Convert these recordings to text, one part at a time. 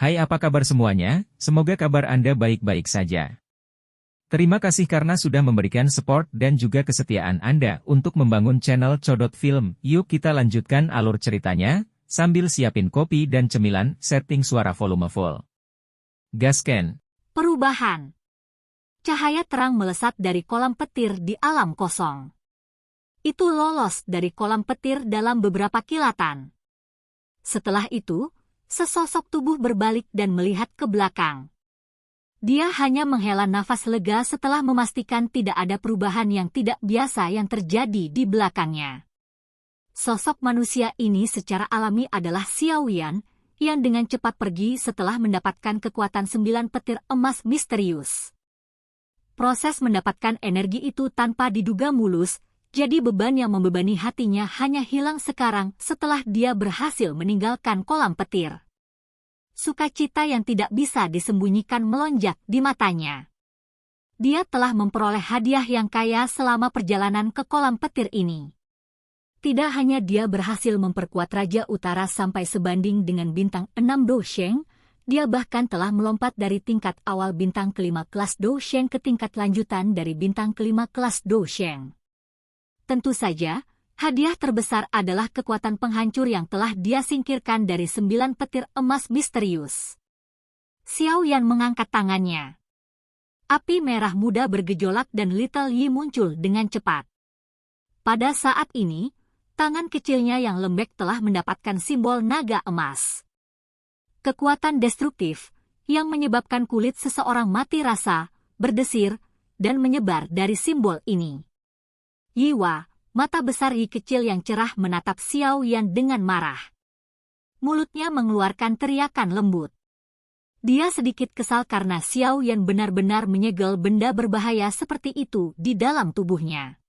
Hai, apa kabar semuanya? Semoga kabar Anda baik-baik saja. Terima kasih karena sudah memberikan support dan juga kesetiaan Anda untuk membangun channel Codot Film. Yuk kita lanjutkan alur ceritanya, sambil siapin kopi dan cemilan, setting suara volume full. Gasken. Perubahan. Cahaya terang melesat dari kolam petir di alam kosong. Itu lolos dari kolam petir dalam beberapa kilatan. Setelah itu, sesosok tubuh berbalik dan melihat ke belakang. Dia hanya menghela nafas lega setelah memastikan tidak ada perubahan yang tidak biasa yang terjadi di belakangnya. Sosok manusia ini secara alami adalah Xiao Yan, yang dengan cepat pergi setelah mendapatkan kekuatan 9 petir emas misterius. Proses mendapatkan energi itu tanpa diduga mulus, jadi beban yang membebani hatinya hanya hilang sekarang setelah dia berhasil meninggalkan kolam petir. Sukacita yang tidak bisa disembunyikan melonjak di matanya. Dia telah memperoleh hadiah yang kaya selama perjalanan ke kolam petir ini. Tidak hanya dia berhasil memperkuat Raja Utara sampai sebanding dengan bintang 6 Dousheng, dia bahkan telah melompat dari tingkat awal bintang kelima kelas Dousheng ke tingkat lanjutan dari bintang kelima kelas Dousheng. Tentu saja, hadiah terbesar adalah kekuatan penghancur yang telah dia singkirkan dari 9 petir emas misterius. Xiao Yan mengangkat tangannya. Api merah muda bergejolak dan Little Yi muncul dengan cepat. Pada saat ini, tangan kecilnya yang lembek telah mendapatkan simbol naga emas. Kekuatan destruktif, yang menyebabkan kulit seseorang mati rasa, berdesir, dan menyebar dari simbol ini. Yiwa, mata besar Yi kecil yang cerah menatap Xiao Yan dengan marah. Mulutnya mengeluarkan teriakan lembut. Dia sedikit kesal karena Xiao Yan benar-benar menyegel benda berbahaya seperti itu di dalam tubuhnya.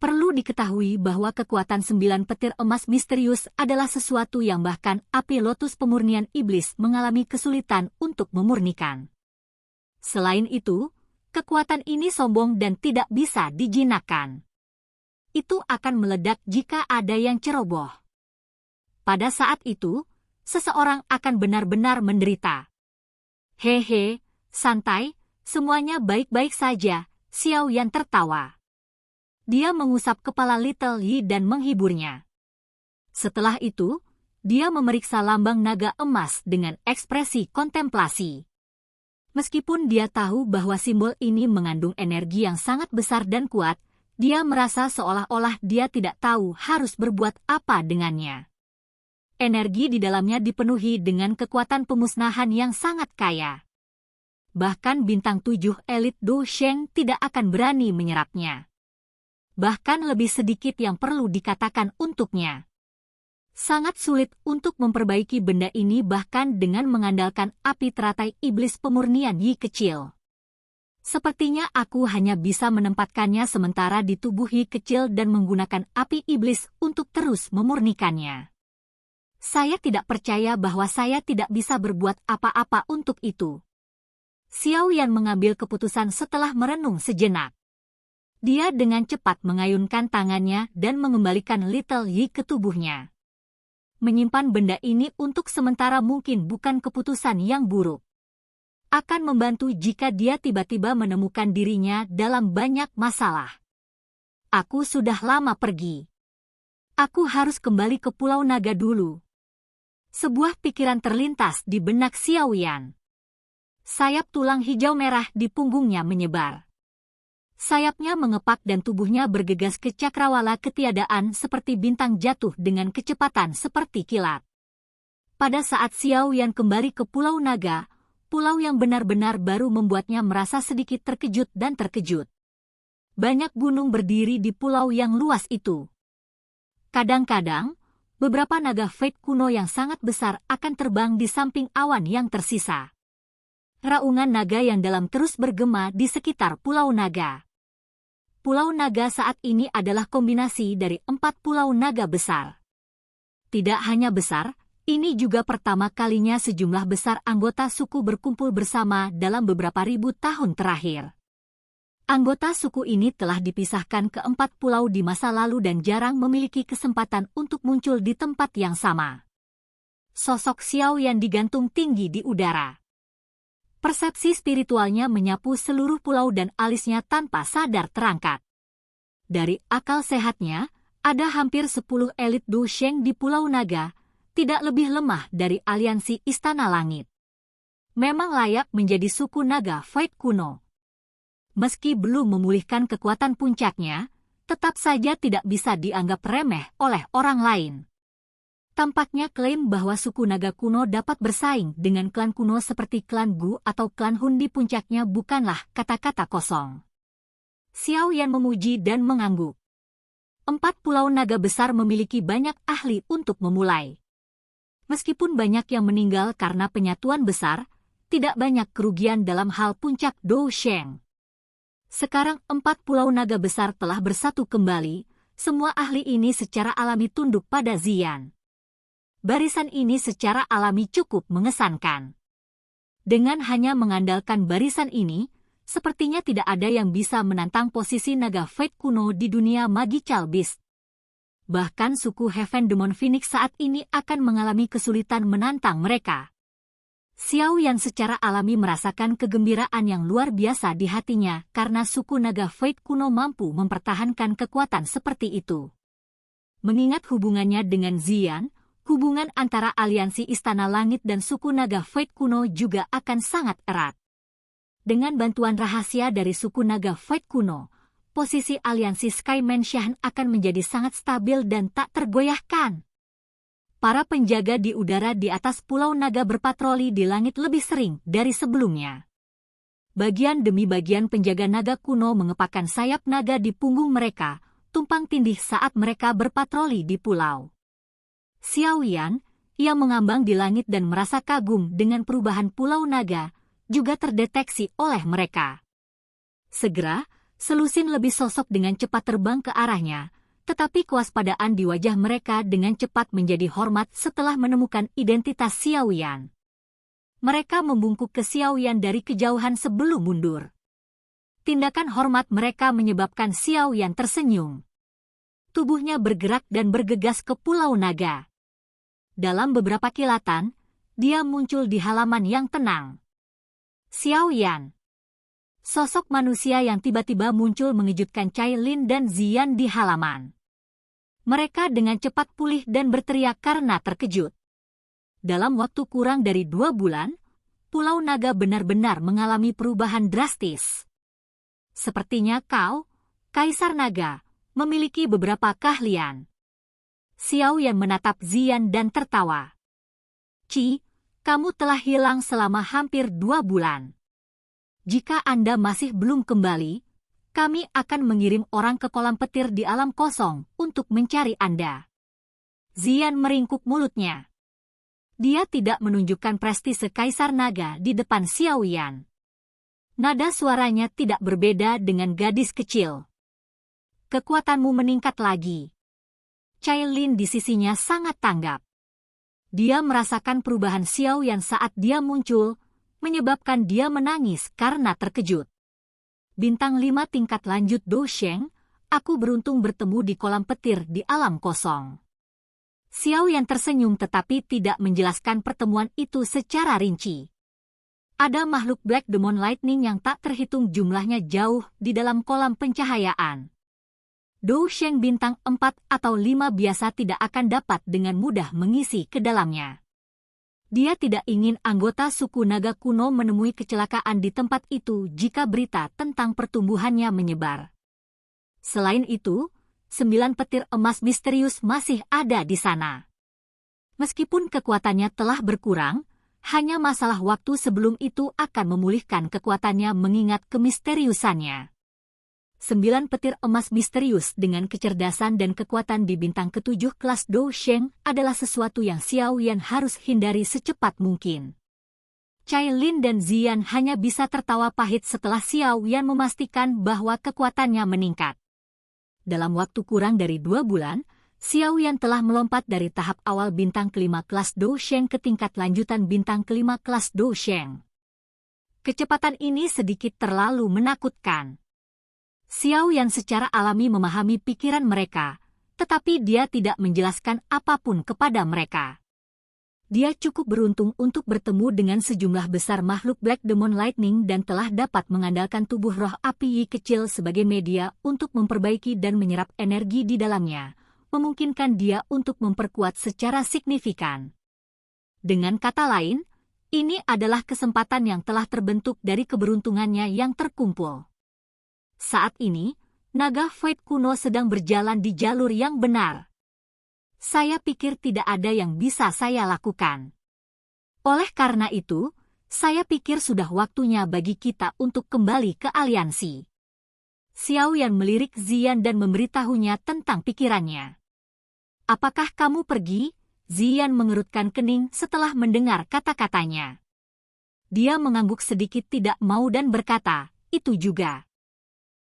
Perlu diketahui bahwa kekuatan 9 petir emas misterius adalah sesuatu yang bahkan api lotus pemurnian iblis mengalami kesulitan untuk memurnikan. Selain itu, kekuatan ini sombong dan tidak bisa dijinakkan. Itu akan meledak jika ada yang ceroboh. Pada saat itu, seseorang akan benar-benar menderita. Hehe, santai, semuanya baik-baik saja, Xiao Yan tertawa. Dia mengusap kepala Little Yi dan menghiburnya. Setelah itu, dia memeriksa lambang naga emas dengan ekspresi kontemplasi. Meskipun dia tahu bahwa simbol ini mengandung energi yang sangat besar dan kuat, dia merasa seolah-olah dia tidak tahu harus berbuat apa dengannya. Energi di dalamnya dipenuhi dengan kekuatan pemusnahan yang sangat kaya. Bahkan bintang 7 elit Dousheng tidak akan berani menyerapnya. Bahkan lebih sedikit yang perlu dikatakan untuknya. Sangat sulit untuk memperbaiki benda ini bahkan dengan mengandalkan api teratai iblis pemurnian Yi kecil. Sepertinya aku hanya bisa menempatkannya sementara di tubuh Yi kecil dan menggunakan api iblis untuk terus memurnikannya. Saya tidak percaya bahwa saya tidak bisa berbuat apa-apa untuk itu. Xiao Yan mengambil keputusan setelah merenung sejenak. Dia dengan cepat mengayunkan tangannya dan mengembalikan Little Yi ke tubuhnya. Menyimpan benda ini untuk sementara mungkin bukan keputusan yang buruk. Akan membantu jika dia tiba-tiba menemukan dirinya dalam banyak masalah. Aku sudah lama pergi. Aku harus kembali ke Pulau Naga dulu. Sebuah pikiran terlintas di benak Xiao Yan. Sayap tulang hijau merah di punggungnya menyebar. Sayapnya mengepak dan tubuhnya bergegas ke cakrawala ketiadaan seperti bintang jatuh dengan kecepatan seperti kilat. Pada saat Xiao Yan kembali ke Pulau Naga, pulau yang benar-benar baru membuatnya merasa sedikit terkejut dan terkejut. Banyak gunung berdiri di pulau yang luas itu. Kadang-kadang, beberapa naga fate kuno yang sangat besar akan terbang di samping awan yang tersisa. Raungan naga yang dalam terus bergema di sekitar Pulau Naga. Pulau Naga saat ini adalah kombinasi dari 4 pulau naga besar. Tidak hanya besar, ini juga pertama kalinya sejumlah besar anggota suku berkumpul bersama dalam beberapa ribu tahun terakhir. Anggota suku ini telah dipisahkan ke 4 pulau di masa lalu dan jarang memiliki kesempatan untuk muncul di tempat yang sama. Sosok Xiao Yan digantung tinggi di udara. Persepsi spiritualnya menyapu seluruh pulau dan alisnya tanpa sadar terangkat. Dari akal sehatnya, ada hampir 10 elit Du Sheng di Pulau Naga, tidak lebih lemah dari aliansi Istana Langit. Memang layak menjadi suku naga Void kuno. Meski belum memulihkan kekuatan puncaknya, tetap saja tidak bisa dianggap remeh oleh orang lain. Tampaknya klaim bahwa suku naga kuno dapat bersaing dengan klan kuno seperti klan Gu atau klan Hun di puncaknya bukanlah kata-kata kosong. Xiao Yan memuji dan mengangguk. 4 pulau naga besar memiliki banyak ahli untuk memulai. Meskipun banyak yang meninggal karena penyatuan besar, tidak banyak kerugian dalam hal puncak Dou Sheng. Sekarang 4 pulau naga besar telah bersatu kembali, semua ahli ini secara alami tunduk pada Ziyan. Barisan ini secara alami cukup mengesankan. Dengan hanya mengandalkan barisan ini, sepertinya tidak ada yang bisa menantang posisi naga Void kuno di dunia Magical Beast. Bahkan suku Heaven Demon Phoenix saat ini akan mengalami kesulitan menantang mereka. Xiao Yan secara alami merasakan kegembiraan yang luar biasa di hatinya karena suku naga Void kuno mampu mempertahankan kekuatan seperti itu. Mengingat hubungannya dengan Ziyan, hubungan antara aliansi Istana Langit dan suku naga Void kuno juga akan sangat erat. Dengan bantuan rahasia dari suku naga Void kuno, posisi aliansi Sky Mansion akan menjadi sangat stabil dan tak tergoyahkan. Para penjaga di udara di atas Pulau Naga berpatroli di langit lebih sering dari sebelumnya. Bagian demi bagian penjaga naga kuno mengepakkan sayap naga di punggung mereka, tumpang tindih saat mereka berpatroli di pulau. Xiao Yan, yang mengambang di langit dan merasa kagum dengan perubahan Pulau Naga, juga terdeteksi oleh mereka. Segera, selusin lebih sosok dengan cepat terbang ke arahnya, tetapi kewaspadaan di wajah mereka dengan cepat menjadi hormat setelah menemukan identitas Xiao Yan. Mereka membungkuk ke Xiao Yan dari kejauhan sebelum mundur. Tindakan hormat mereka menyebabkan Xiao Yan tersenyum. Tubuhnya bergerak dan bergegas ke Pulau Naga. Dalam beberapa kilatan, dia muncul di halaman yang tenang. Xiao Yan. Sosok manusia yang tiba-tiba muncul mengejutkan Cai Lin dan Ziyan di halaman. Mereka dengan cepat pulih dan berteriak karena terkejut. Dalam waktu kurang dari 2 bulan, Pulau Naga benar-benar mengalami perubahan drastis. Sepertinya kau, Kaisar Naga, memiliki beberapa keahlian. Xiao Yan menatap Ziyan dan tertawa. Ci, kamu telah hilang selama hampir 2 bulan. Jika Anda masih belum kembali, kami akan mengirim orang ke kolam petir di alam kosong untuk mencari Anda. Ziyan meringkuk mulutnya. Dia tidak menunjukkan prestise Kaisar Naga di depan Xiao Yan. Nada suaranya tidak berbeda dengan gadis kecil. Kekuatanmu meningkat lagi. Cai Lin di sisinya sangat tanggap. Dia merasakan perubahan Xiao Yan saat dia muncul, menyebabkan dia menangis karena terkejut. Bintang 5 tingkat lanjut Dou Sheng, aku beruntung bertemu di kolam petir di alam kosong. Xiao Yan tersenyum tetapi tidak menjelaskan pertemuan itu secara rinci. Ada makhluk Black Demon Lightning yang tak terhitung jumlahnya jauh di dalam kolam pencahayaan. Dou Sheng bintang 4 atau 5 biasa tidak akan dapat dengan mudah mengisi ke dalamnya. Dia tidak ingin anggota suku naga kuno menemui kecelakaan di tempat itu jika berita tentang pertumbuhannya menyebar. Selain itu, 9 petir emas misterius masih ada di sana. Meskipun kekuatannya telah berkurang, hanya masalah waktu sebelum itu akan memulihkan kekuatannya mengingat kemisteriusannya. 9 petir emas misterius dengan kecerdasan dan kekuatan di bintang ke-7 kelas Dou Sheng adalah sesuatu yang Xiao Yan harus hindari secepat mungkin. Cai Lin dan Ziyan hanya bisa tertawa pahit setelah Xiao Yan memastikan bahwa kekuatannya meningkat. Dalam waktu kurang dari 2 bulan, Xiao Yan telah melompat dari tahap awal bintang ke-5 kelas Dou Sheng ke tingkat lanjutan bintang ke-5 kelas Dou Sheng. Kecepatan ini sedikit terlalu menakutkan. Xiao Yan secara alami memahami pikiran mereka, tetapi dia tidak menjelaskan apapun kepada mereka. Dia cukup beruntung untuk bertemu dengan sejumlah besar makhluk Black Demon Lightning dan telah dapat mengandalkan tubuh roh api Yi kecil sebagai media untuk memperbaiki dan menyerap energi di dalamnya, memungkinkan dia untuk memperkuat secara signifikan. Dengan kata lain, ini adalah kesempatan yang telah terbentuk dari keberuntungannya yang terkumpul. Saat ini, naga Void kuno sedang berjalan di jalur yang benar. Saya pikir tidak ada yang bisa saya lakukan. Oleh karena itu, saya pikir sudah waktunya bagi kita untuk kembali ke aliansi. Xiao Yan melirik Ziyan dan memberitahunya tentang pikirannya. Apakah kamu pergi? Ziyan mengerutkan kening setelah mendengar kata-katanya. Dia mengangguk sedikit tidak mau dan berkata, itu juga.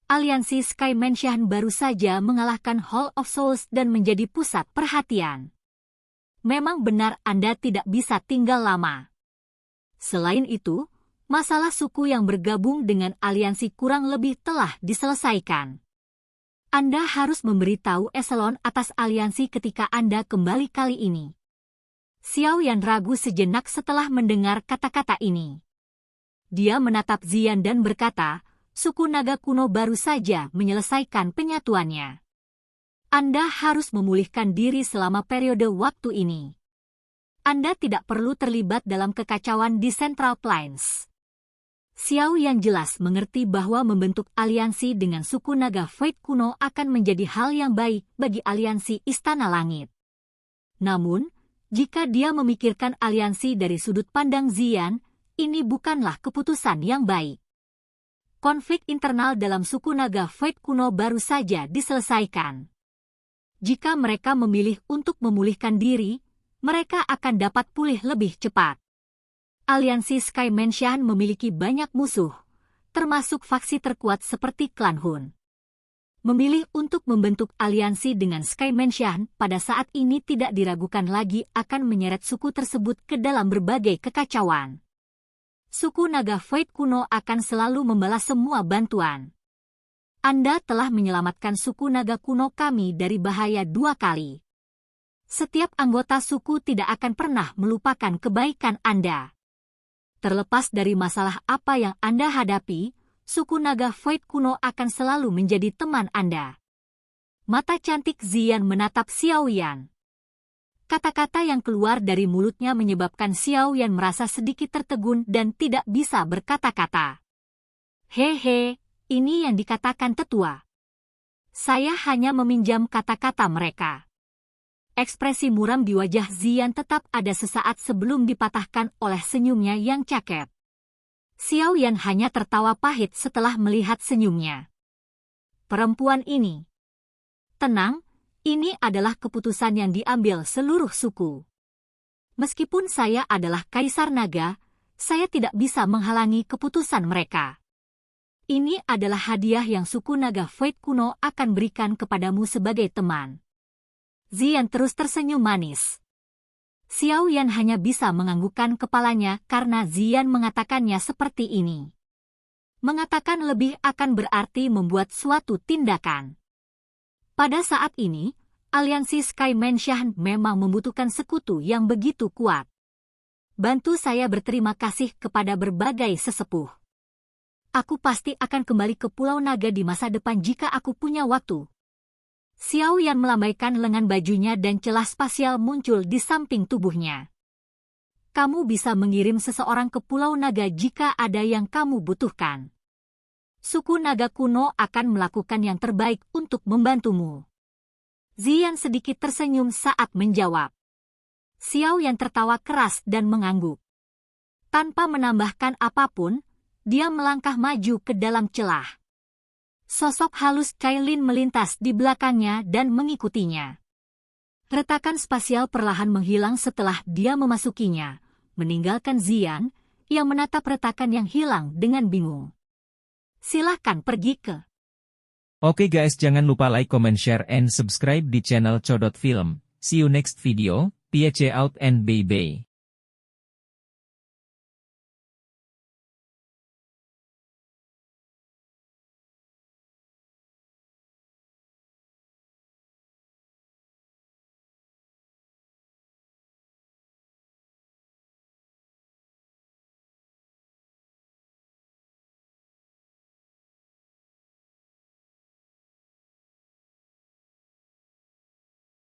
Aliansi Sky Mansion baru saja mengalahkan Hall of Souls dan menjadi pusat perhatian. Memang benar Anda tidak bisa tinggal lama. Selain itu, masalah suku yang bergabung dengan aliansi kurang lebih telah diselesaikan. Anda harus memberitahu eselon atas aliansi ketika Anda kembali kali ini. Xiao Yan ragu sejenak setelah mendengar kata-kata ini. Dia menatap Ziyan dan berkata, suku naga kuno baru saja menyelesaikan penyatuannya. Anda harus memulihkan diri selama periode waktu ini. Anda tidak perlu terlibat dalam kekacauan di Central Plains. Xiao yang jelas mengerti bahwa membentuk aliansi dengan suku naga Void kuno akan menjadi hal yang baik bagi aliansi Istana Langit. Namun, jika dia memikirkan aliansi dari sudut pandang Ziyan, ini bukanlah keputusan yang baik. Konflik internal dalam suku naga Void kuno baru saja diselesaikan. Jika mereka memilih untuk memulihkan diri, mereka akan dapat pulih lebih cepat. Aliansi Sky Mansion memiliki banyak musuh, termasuk faksi terkuat seperti klan Hun. Memilih untuk membentuk aliansi dengan Sky Mansion pada saat ini tidak diragukan lagi akan menyeret suku tersebut ke dalam berbagai kekacauan. Suku naga Void kuno akan selalu membalas semua bantuan. Anda telah menyelamatkan suku naga kuno kami dari bahaya 2 kali. Setiap anggota suku tidak akan pernah melupakan kebaikan Anda. Terlepas dari masalah apa yang Anda hadapi, suku naga Void kuno akan selalu menjadi teman Anda. Mata cantik Ziyan menatap Xiao Yan. Kata-kata yang keluar dari mulutnya menyebabkan Xiao Yan merasa sedikit tertegun dan tidak bisa berkata-kata. Hehe, ini yang dikatakan tetua. Saya hanya meminjam kata-kata mereka. Ekspresi muram di wajah Ziyan tetap ada sesaat sebelum dipatahkan oleh senyumnya yang caket. Xiao Yan hanya tertawa pahit setelah melihat senyumnya. Perempuan ini. Tenang. Ini adalah keputusan yang diambil seluruh suku. Meskipun saya adalah Kaisar Naga, saya tidak bisa menghalangi keputusan mereka. Ini adalah hadiah yang suku naga Void kuno akan berikan kepadamu sebagai teman. Ziyan terus tersenyum manis. Xiao Yan hanya bisa menganggukkan kepalanya karena Ziyan mengatakannya seperti ini. Mengatakan lebih akan berarti membuat suatu tindakan. Pada saat ini, aliansi Sky Mansion memang membutuhkan sekutu yang begitu kuat. Bantu saya berterima kasih kepada berbagai sesepuh. Aku pasti akan kembali ke Pulau Naga di masa depan jika aku punya waktu. Xiao Yan melambaikan lengan bajunya dan celah spasial muncul di samping tubuhnya. Kamu bisa mengirim seseorang ke Pulau Naga jika ada yang kamu butuhkan. Suku naga kuno akan melakukan yang terbaik untuk membantumu. Ziyan sedikit tersenyum saat menjawab. Xiao Yan tertawa keras dan mengangguk. Tanpa menambahkan apapun, dia melangkah maju ke dalam celah. Sosok halus Cailin melintas di belakangnya dan mengikutinya. Retakan spasial perlahan menghilang setelah dia memasukinya, meninggalkan Ziyan yang menatap retakan yang hilang dengan bingung. Silahkan pergi ke. Oke guys, jangan lupa like, comment, share, and subscribe di channel Codot Film. See you next video. Peace out and bye-bye.